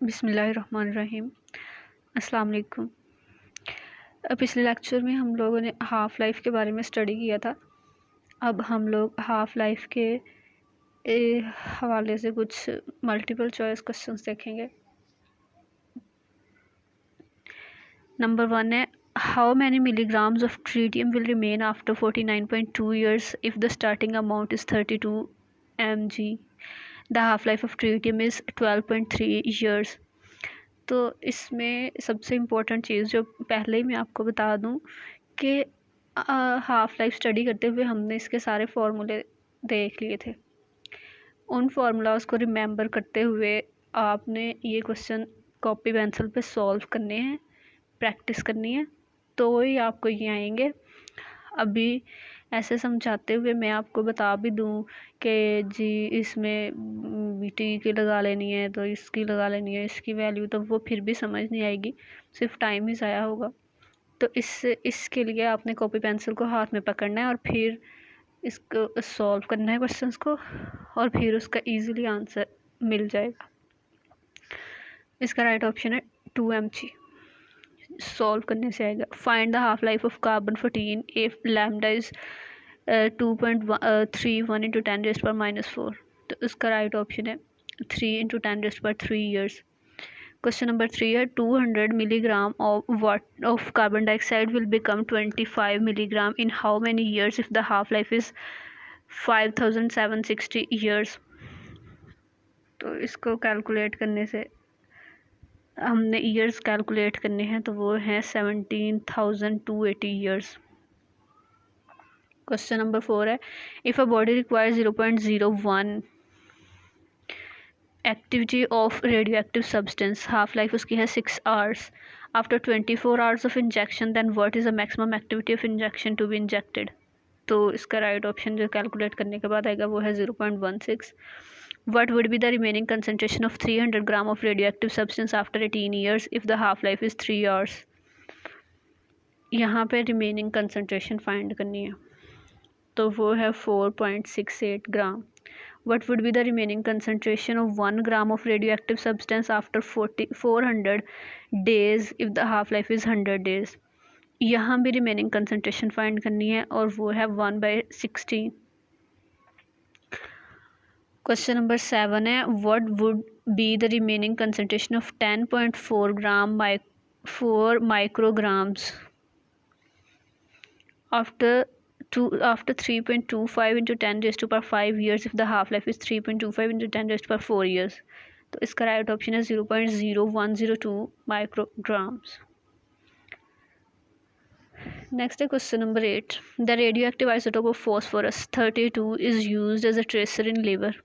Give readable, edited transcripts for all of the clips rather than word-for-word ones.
बिस्मिल्लाहिर्रहमानिर्रहीम। अस्सलाम वालेकुम। पिछले लेक्चर में हम लोगों ने हाफ़ लाइफ के बारे में स्टडी किया था। अब हम लोग हाफ़ लाइफ के हवाले से कुछ मल्टीपल चॉइस क्वेश्चंस देखेंगे। नंबर 1 है, how many milligrams of tritium will remain after 49.2 years if the starting amount is 32 mg। The half life of tritium is 12.3 years. तो इसमें सबसे इम्पोर्टेंट चीज़ जो पहले ही मैं आपको बता दूं कि हाफ़ लाइफ स्टडी करते हुए हमने इसके सारे फार्मूले देख लिए थे। उन फार्मूलाज को रिमेंबर करते हुए आपने ये क्वेश्चन कॉपी पेंसिल पे सॉल्व करने हैं, प्रैक्टिस करनी है, तो ही आपको ये आएंगे। अभी ऐसे समझाते हुए मैं आपको बता भी दूं कि जी इसमें टी की लगा लेनी है तो इसकी लगा लेनी है, इसकी वैल्यू, तो वो फिर भी समझ नहीं आएगी, सिर्फ टाइम ही ज़ाया होगा। तो इसके लिए आपने कॉपी पेंसिल को हाथ में पकड़ना है और फिर इसको सॉल्व करना है क्वेश्चंस को, और फिर उसका इजीली आंसर मिल जाएगा। इसका राइट ऑप्शन है 2mg। सॉल्व करने से आएगा। Find the half life of carbon 14 if lambda is 2.31 into 10⁻⁻4। तो इसका राइट ऑप्शन है 3 इंटू 10⁻³ ईयर्स। क्वेश्चन नंबर 3 है, 200 milligram of carbon dioxide will become 25 milligram in how many years if the half life is 5760 years. तो इसको calculate करने से हमने years calculate करने हैं, तो वो हैं 17,280 ईयर्स। क्वेश्चन नंबर 4 है, if a body requires 0.01 activity of radio active substance, half life उसकी है 6 hours, after 24 hours of injection then what is the maximum activity of injection to be injected. तो इसका राइट ऑप्शन जो calculate करने के बाद आएगा वो है 0.16। What would be the remaining concentration of 300 gram of radioactive substance after 18 years if the half life is 3 hours? यहाँ पे रिमेनिंग कंसनट्रेशन फाइंड करनी है, तो वो है 4.68 ग्राम। What would be the remaining concentration of 1 gram of radioactive substance after 400 days if the half life is 100 days? यहाँ भी remaining concentration find करनी है और वो है 1/16। क्वेश्चन नंबर 7 है, what would be the remaining concentration of 10.4 gram 4 micrograms after 3.25 into 10⁻⁵ years if the half life is 3.25 into 10⁻⁴ years. तो इसका राइट ऑप्शन है 0.0102 माइक्रोग्राम्स। नेक्स्ट है question number 8, the radio active isotope of phosphorus 32 is used as a tracer in liver.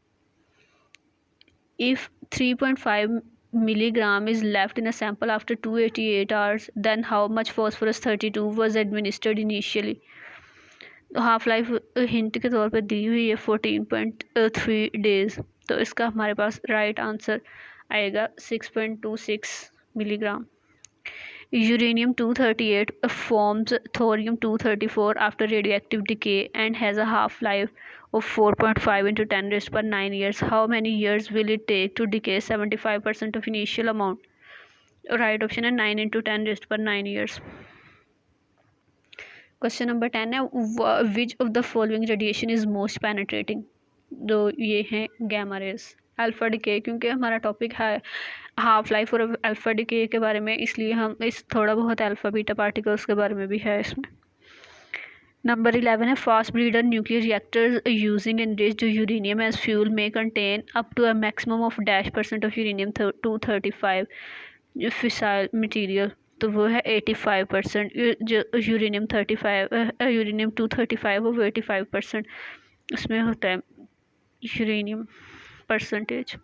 If 3.5 milligram is left in a sample after 288 hours, then how much phosphorus 32 was administered initially? Half life hint के तौर पे दी हुई है 14.3 days. तो इसका हमारे पास right answer आएगा 6.26 milligram. Uranium 238 forms thorium 234 after radioactive decay and has a half-life of 4.5 into 10⁻⁹ years. How many years will it take to decay 75% of initial amount? Right option है 9 into 10⁻⁹ years. Question number 10 है, which of the following radiation is most penetrating? तो ये हैं gamma raise, alpha decay, क्योंकि हमारा topic है half life और alpha decay के बारे में, इसलिए हम इस थोड़ा बहुत अल्फा बीटा पार्टिकल्स के बारे में भी है इसमें। नंबर 11 है, fast breeder nuclear reactors using enriched uranium as fuel may contain up to a maximum of -% of uranium 235 fissile material. तो वो है 85%। जो यूरेनियम 235 वो 85% उसमें होता है uranium percentage.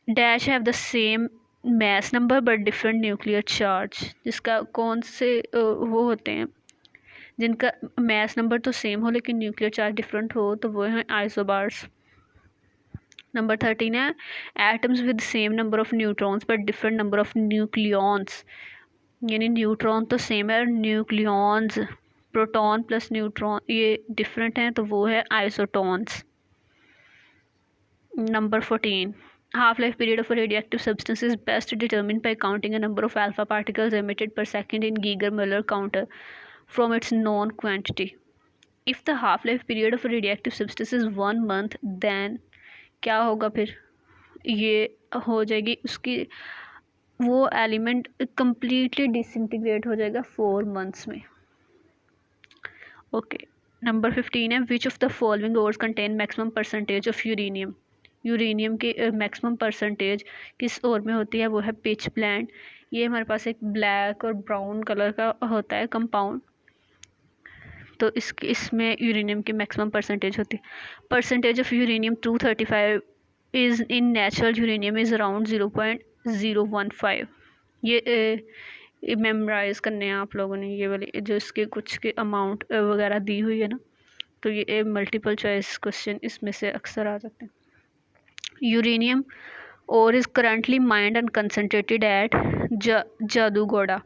Dash have the same mass number but different nuclear charge. जिसका कौन से वो होते हैं जिनका मैस नंबर तो सेम हो लेकिन न्यूक्लियर चार्ज डिफरेंट हो, तो वो हैं आइसोबार्स। नंबर 13 है, atoms with same number of neutrons but different number of nucleons. यानी न्यूट्रॉन तो सेम है, न्यूक्लियॉन्स प्रोटॉन प्लस न्यूट्रॉन ये डिफरेंट हैं, तो वो है isotones. Number 14, Half-life period of a radioactive substance is best determined by counting a number of alpha particles emitted per second in Geiger-Müller counter from its known quantity. If the half-life period of a radioactive substance is 1 month, then क्या होगा फिर? ये हो जाएगी उसकी वो element completely disintegrate हो जाएगा 4 मंथ्स में. ओके. नंबर 15 है which of the following ores contain maximum percentage of uranium. Uranium की मैक्सिमम परसेंटेज किस ओर में होती है? वो है पिच ब्लेंड. ये हमारे पास एक ब्लैक और ब्राउन कलर का होता है कंपाउंड, तो इसमें यूरेनियम की मैक्सिमम परसेंटेज होती है. Percentage of uranium 235 is in natural uranium is around 0.015. ये मेमोराइज करने हैं आप लोगों ने, ये वाली जो इसके कुछ के अमाउंट वगैरह दी हुई है ना, तो ये मल्टीपल चॉइस क्वेश्चन इसमें से अक्सर आ जाते हैं. Uranium ore is currently mined and concentrated at Jaduguda.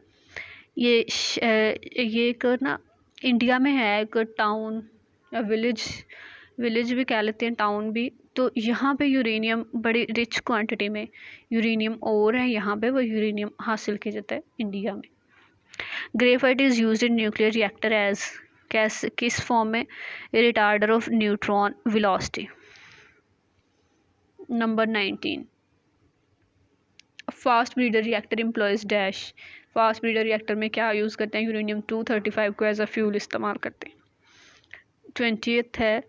ये एक ना इंडिया में है एक टाउन या विलेज भी कह लेते हैं, टाउन भी. तो यहाँ पे यूरेनियम बड़ी रिच क्वांटिटी में यूरेनियम और है, यहाँ पे वो यूरेनियम हासिल किया जाता है इंडिया में. Graphite is used in nuclear reactor as किस फॉर्म में? Retarder of neutron velocity. Number 19 fast breeder reactor employs dash. Fast breeder reactor में क्या यूज़ करते हैं? यूरेनियम 235 को एज अ फ्यूल इस्तेमाल करते हैं. 20th है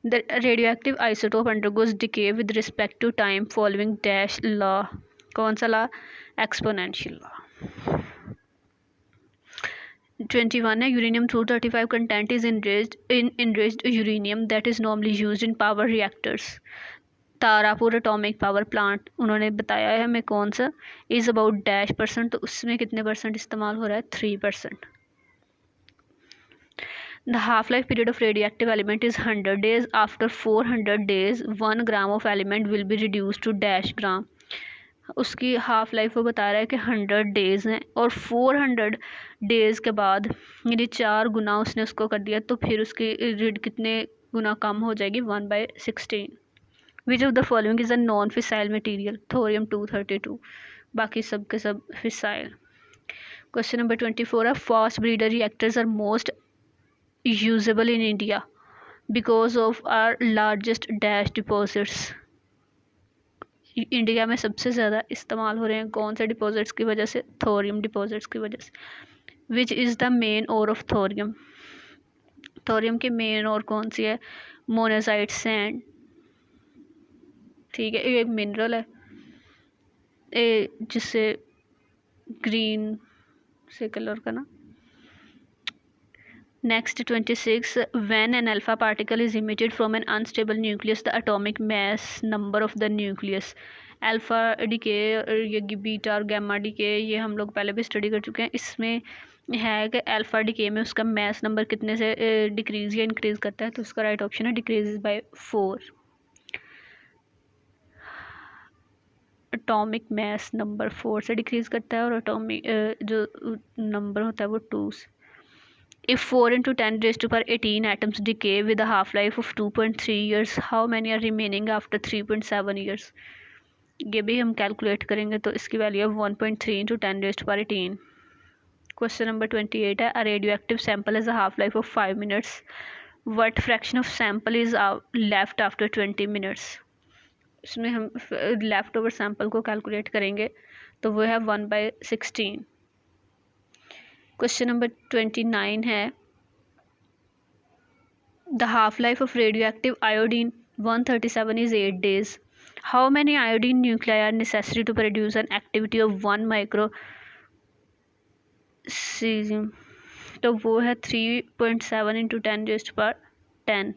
the radioactive isotope undergoes decay with respect to time following dash law. कौन सा लॉ? Exponential law. 21 है uranium 235 content is enriched uranium that is normally used in power reactors. Tarapur atomic power plant उन्होंने बताया है हमें कौन सा, इज़ अबाउट डैश %, तो उसमें कितने % इस्तेमाल हो रहा है? 3%. The half life period of radioactive element is 100 days. After 400 days 1 gram of element will be reduce to dash gram. उसकी हाफ लाइफ वो बता रहा है कि 100 days हैं और 400 days के बाद यदि 4 गुना उसने उसको कर दिया तो फिर उसकी रीड कितने गुना कम हो जाएगी? 1/16. विच of the following is a non fissile material? Thorium 232. बाकी सब के सब फिसाइल. क्वेश्चन नंबर 24 है fast breeder reactors are most usable in India because of our largest dash deposits. India में सबसे ज़्यादा इस्तेमाल हो रहे हैं कौन से डिपॉजिट्स की वजह से? थोरियम डिपॉजिट्स की वजह से. Which is the main ore of thorium. Thorium की मेन ओर कौन सी है? Monazite sand. ठीक है, ये एक मिनरल है जिससे ग्रीन से कलर का ना. Next 26 when an alpha particle is emitted from N unstable nucleus the atomic mass number of the nucleus. Alpha decay ये बीटा और गैमा डिके ये हम लोग पहले भी स्टडी कर चुके हैं. इसमें है कि अल्फा डिके में उसका मास नंबर कितने से डिक्रीज या इंक्रीज करता है, तो उसका राइट ऑप्शन है decrease by 4. Atomic mass number 4 से डिक्रीज करता है और एटॉमिक जो नंबर होता है वो 2 से. If 4 into 10 raised to power 18 atoms decay with a half-life of 2.3 years, how many are remaining after 3.7 years? ये भी हम कैलकुलेट करेंगे तो इसकी वैल्यू है 1.3 into 10 raised to power 18. Question number 28 है a radioactive sample has a half-life of 5 minutes. What fraction of sample is left after 20 minutes? इसमें हम लेफ्ट ओवर सैम्पल को कैलकुलेट करेंगे तो वो है 1/16. क्वेश्चन नंबर 29 है the half life of radioactive iodine 137 is 8 days. How many iodine nuclei are necessary to produce an activity of 1 micro caesium, तो वो है 3.7 into 10 raised to power 10.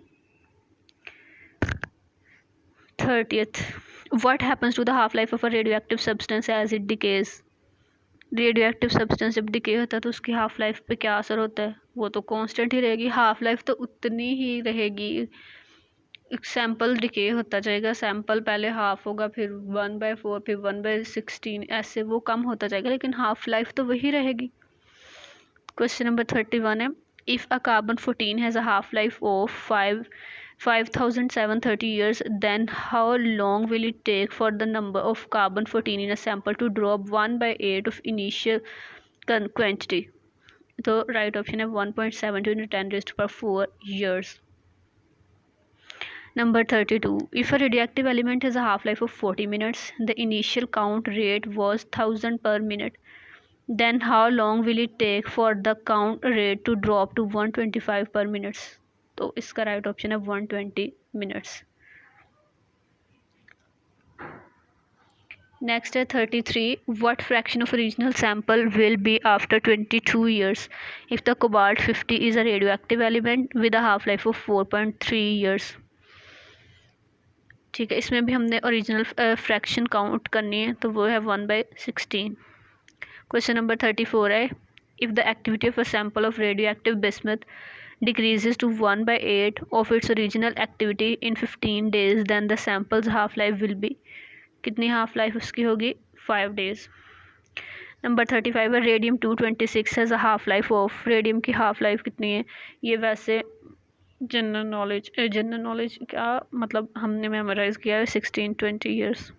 30th what happens to the half life of a radioactive substance as it decays. Radioactive substance जब decay होता है तो उसकी half life पे क्या असर होता है? वो तो कांस्टेंट ही रहेगी, हाफ लाइफ तो उतनी ही रहेगी. सैंपल डिके होता जाएगा, सैंपल पहले हाफ होगा फिर 1/4 फिर 1/16 ऐसे वो कम होता जाएगा, लेकिन हाफ लाइफ तो वही रहेगी. क्वेश्चन नंबर 31 है if a carbon 14 has a half life of 5,730 years, then how long will it take for the number of carbon-14 in a sample to drop 1/8 of initial quantity? तो right option है 1.7 × 10⁴ years. Number 32. If a radioactive element has a half-life of 40 minutes, the initial count rate was 1000 per minute. Then how long will it take for the count rate to drop to 125 per minute? तो इसका right option है 120 minutes. Next है 33. What fraction of original sample will be after 22 years if the cobalt-50 is a radioactive element with a half-life of 4.3 years? ठीक है, इसमें भी हमने original fraction count करनी है, तो वो है 1/16. क्वेश्चन नंबर 34 है, if the activity of a sample of radio active bismuth decreases to 1/8 of its original activity in 15 days, then the sample's half life will be, कितनी हाफ लाइफ उसकी होगी? 5 days. Number 35 है, radium 226 has a half life of, radium की half life कितनी है? ये वैसे general knowledge क्या मतलब हमने मेमोराइज़ किया है 16-20 ईयर्स.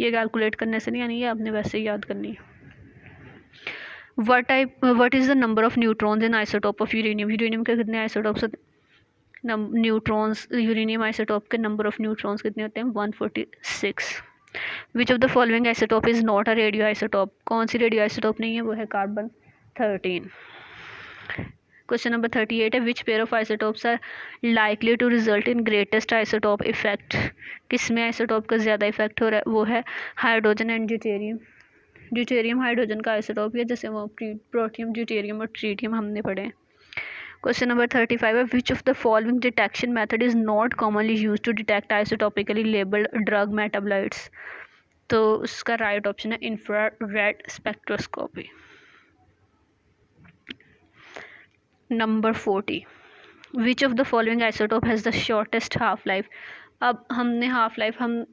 ये कैलकुलेट करने से नहीं आनी, ये आपने वैसे ही याद करनी है. what is the number of neutrons in isotope of uranium? Uranium के कितने आइसोटॉप्स होते हैं? न्यूट्रॉन्स, यूरेनियम आइसोटॉप के नंबर ऑफ न्यूट्रॉन्स कितने होते हैं? 146. विच of the following isotope is not a radio isotope? कौन सी रेडियो आइसोटॉप नहीं है? वो है कार्बन-13. क्वेश्चन नंबर 38 है, which pair of isotopes are likely to result in greatest isotope effect? किस में आइसोटॉप का ज़्यादा इफेक्ट हो रहा है? वो है hydrogen and deuterium. Deuterium hydrogen का आइसोटॉप है, जैसे वो प्रोटियम, ड्यूटेरियम और ट्रीटियम हमने पढ़े हैं. क्वेश्चन नंबर 35 है, which of the following detection method is not commonly use to detect isotopically labelled drug metabolites? तो उसका राइट ऑप्शन है infrared spectroscopy. Number 40, which of the following isotope has the shortest half life? अब हमने half life हमने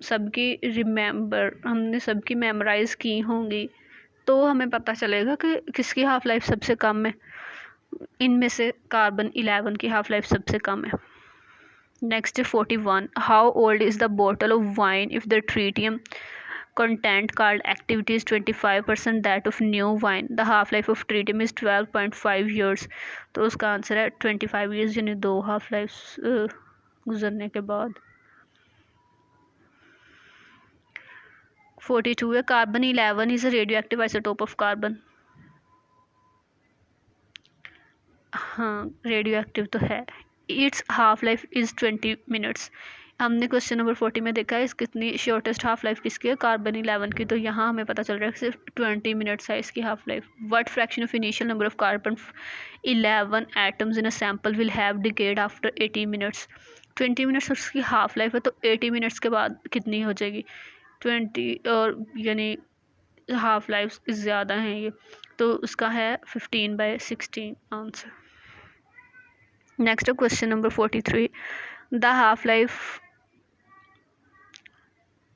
सबकी memorise की होंगी, तो हमें पता चलेगा कि किसकी हाफ लाइफ सबसे कम है. इनमें से कार्बन-11 की हाफ लाइफ सबसे कम है. Next 41, how old is the bottle of wine if the tritium content called activity is 25% that of new wine? The half life of tritium is 12.5 years. तो उसका आंसर है 25 years, यानी 2 हाफ लाइफ गुजरने के बाद. 42 है, कार्बन-11 is a radio active isotope of carbon. हाँ, रेडियो एक्टिव तो है. Its half life is 20 minutes. हमने क्वेश्चन नंबर 40 में देखा है इस कितनी शॉर्टेस्ट हाफ लाइफ किसकी है? कार्बन-11 की. तो यहाँ हमें पता चल रहा है कि सिर्फ 20 minutes है इसकी half life. What fraction of initial number of कार्बन-11 atoms in a sample will have decayed after 80 minutes? 20 minutes उसकी हाफ लाइफ है, तो 80 minutes के बाद कितनी हो जाएगी? 20, और यानी हाफ लाइफ ज़्यादा हैं ये, तो उसका है 15/16 answer. Next question number 43, the half life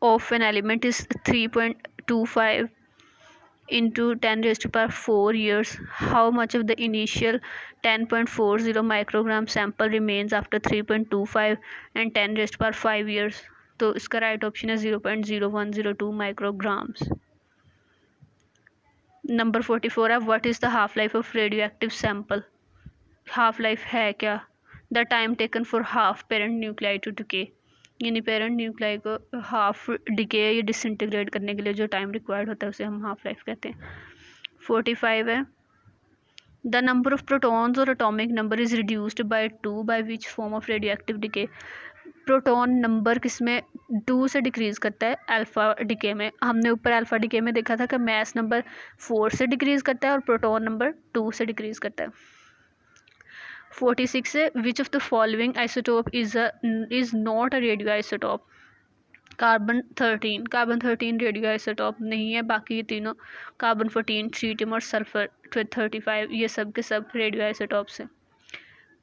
of an element is 3.25 into 10⁴ years. How much of the initial 10.40 microgram sample remains after 3.25 and 10⁵ years? तो इसका राइट ऑप्शन है 0.0102 micrograms. नंबर 44 है, what is the half life of radio active sample? Half life है क्या? The time taken for half parent nuclei to decay, यानी parent nuclei को half decay या disintegrate करने के लिए जो टाइम रिक्वायर्ड होता है उसे हम हाफ लाइफ कहते हैं. 45 है, द नंबर ऑफ प्रोटॉन्स और atomic number is reduced by 2 by which form of radio active decay? Proton number किस में 2 से डिक्रीज़ करता है? अल्फ़ा डिके में. हमने ऊपर अल्फ़ा डिके में देखा था कि मैस नंबर 4 से डिक्रीज़ करता है और प्रोटॉन नंबर 2 से डिक्रीज़ करता है. 46 है, which of the following isotope is not a radio isotope? कार्बन-13 रेडियो आइसोटोप नहीं है. बाकी ये तीनों कार्बन-14, ट्रीटियम और सल्फर 35 ये सब के सब रेडियो आइसोटोप्स हैं.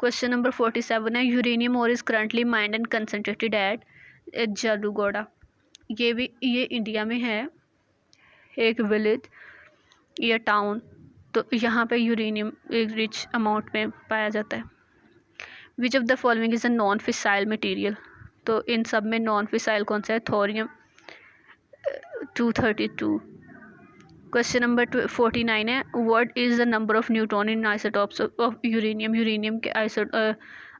क्वेश्चन नंबर 47 है, uranium ore is currently mined and concentrated at Jaduguda. ये इंडिया में है एक विलेज या टाउन, तो यहाँ पे यूरेनियम एक रिच अमाउंट में पाया जाता है. Which of the following is a non fissile material. तो इन सब में नॉन फिसाइल कौन सा है? थोरियम 232। क्वेश्चन नंबर 49 है, what is the number of neutron in isotopes of uranium. Uranium के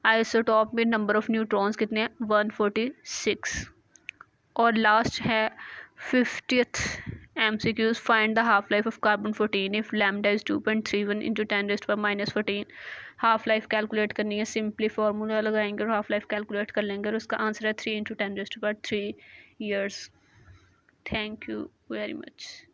आइसोटॉप में नंबर ऑफ न्यूट्रॉन्स कितने हैं? 146। और लास्ट है 50th MCQs, find the half life of carbon 14 if lambda is 2.31 into 10⁻⁻14। Half life calculate करनी है, simply formula लगाएंगे और हाफ लाइफ कैलकुलेट कर लेंगे और उसका आंसर है 3 × 10⁻³ years. Thank you very much.